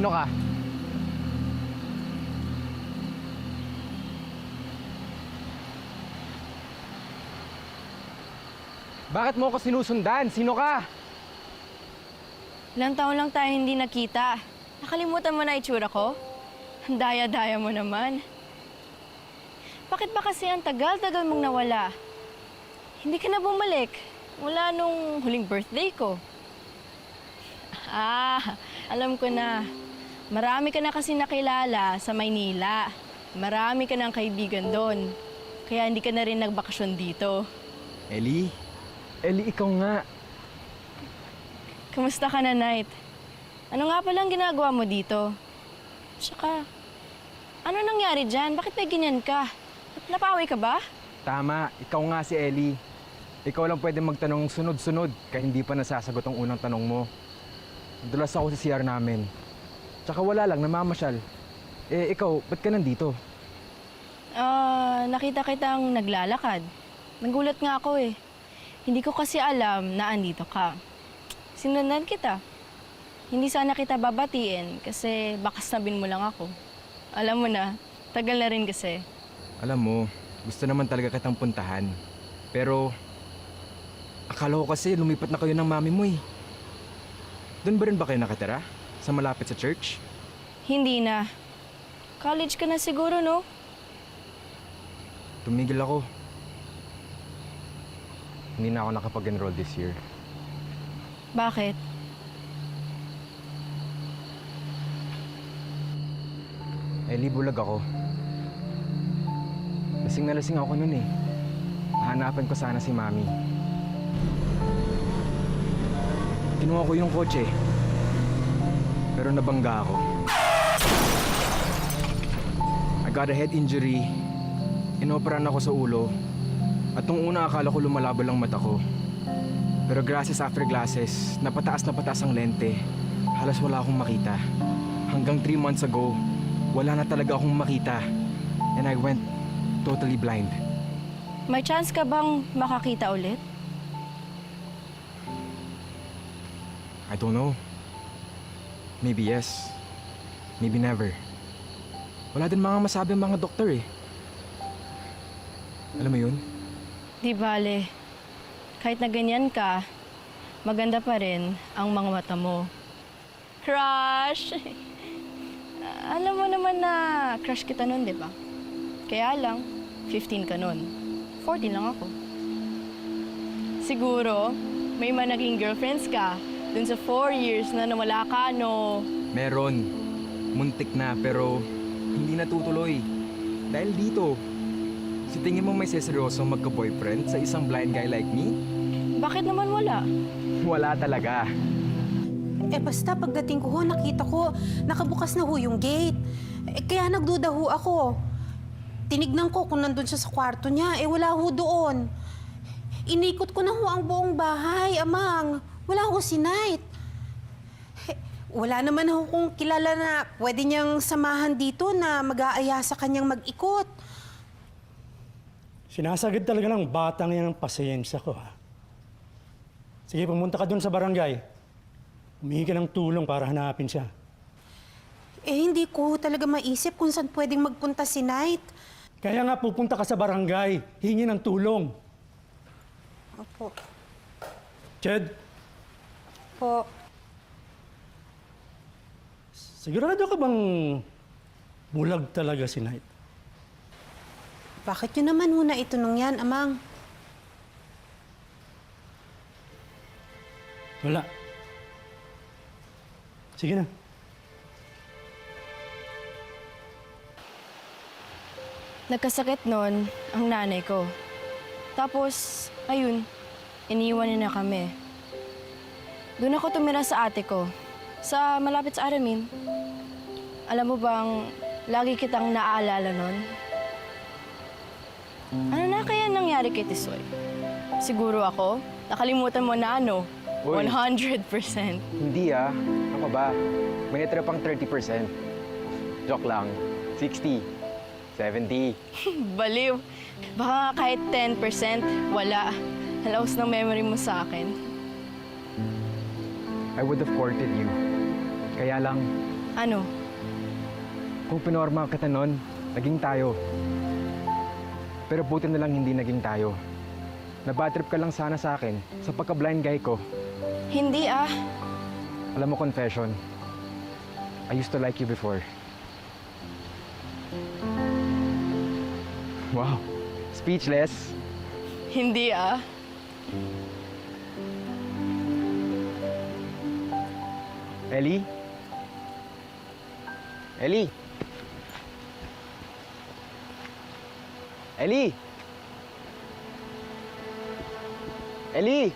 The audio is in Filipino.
Sino ka? Bakit mo ako sinusundan? Sino ka? Ilang taon lang tayo hindi nakita. Nakalimutan mo na itsura ko? Ang daya-daya mo naman. Bakit ba kasi ang tagal-tagal mong nawala? Hindi ka na bumalik. Mula nung huling birthday ko. Alam ko na. Marami ka na kasi nakilala sa Maynila. Marami ka ng kaibigan doon. Kaya hindi ka na rin nagbakasyon dito. Ellie? Ellie, ikaw nga. Kamusta ka na, Knight? Ano nga palang ginagawa mo dito? Tsaka, ano nangyari dyan? Bakit may ganyan ka? Napawi ka ba? Tama, ikaw nga si Ellie. Ikaw lang pwede magtanong sunod-sunod kaya hindi pa nasasagot ang unang tanong mo. Dulas ako sa CR namin. Tsaka wala lang, namamasyal. Eh, ikaw, ba't ka nandito? Nakita kitang naglalakad. Nagulat nga ako eh. Hindi ko kasi alam na andito ka. Sinundan kita. Hindi sana kita babatiin kasi baka snabin mo lang ako. Alam mo na, tagal na rin kasi. Alam mo, gusto naman talaga kitang puntahan. Pero, akala ko kasi lumipat na kayo ng mami mo eh. Doon ba rin ba kayo nakatira? Sa malapit sa church? Hindi na. College ka na siguro, no? Tumigil ako. Hindi na ako nakapag-enroll this year. Bakit? Ellie, bulag ako. Lasing na lasing ako nun eh. Hahanapan ko sana si Mami. Kinuha ko yung kotse. Pero nabangga ako. I got a head injury. Inoperan ako sa ulo. At nung una akala ko lumalabo lang mata ko. Pero glasses after glasses, napataas ang lente. Halos wala akong makita. Hanggang 3 months ago, wala na talaga akong makita. And I went totally blind. May chance ka bang makakita ulit? I don't know. Maybe yes. Maybe never. Wala din mga masabi ang mga doktor eh. Alam mo yun? Di bale. Kahit na ganyan ka, maganda pa rin ang mga mata mo. Crush! Alam mo naman na crush kita nun, di ba? Kaya lang, 15 ka nun. 14 lang ako. Siguro, may mga naging girlfriends ka dun sa 4 years na nawala ka, no? Meron. Muntik na pero hindi natutuloy. Dahil dito, sa tingin mo may seseryosong magka-boyfriend sa isang blind guy like me? Bakit naman wala? Wala talaga. Eh basta pagdating ko ho, nakita ko, nakabukas na ho yung gate. Eh, kaya nagduda ho ako. Tinignan ko kung nandun siya sa kwarto niya, eh wala ho doon. Inikot ko na ho ang buong bahay, amang. Wala ho si Knight. Eh, wala naman ho kung kilala na pwede niyang samahan dito na mag-aaya sa kanyang mag-ikot. Sinasagad talaga ng batang yan ang pasensya ko, ha? Sige, pumunta ka dun sa barangay. Humingi ka ng tulong para hanapin siya. Eh hindi ko talaga maisip kung saan pwedeng magpunta si Knight. Kaya nga pupunta ka sa barangay, hingi ng tulong. Opo. Ched, Po. sigurado ka bang bulag talaga si Knight? Bakit yun naman ho na itunong yan, amang? Wala. Sige na. Nagkasakit nun ang nanay ko. Tapos, ayun, iniwan niya na kami. Doon ako tumira sa ate ko, sa malapit sa Aramin. Alam mo bang, lagi kitang naaalala nun? Ano na kaya nangyari kay Tisoy? Siguro ako, nakalimutan mo na ano, Uy. 100%. Hindi ah. Ano ka ba? May natira pang 30%. Joke lang. 60. 70. Baliw. Baka nga kahit 10%, wala. Halaos ng memory mo sa akin. I would have courted you. Kaya lang, Ano? Kung pinorma kita nun, naging tayo. Pero buti na lang hindi naging tayo. Nabatrip ka lang sana sa akin sa pagka-blind guy ko. Hindi ah. Alam mo, confession, I used to like you before. Wow, speechless. Hindi ah. Ellie? Ellie? Ellie? Ellie?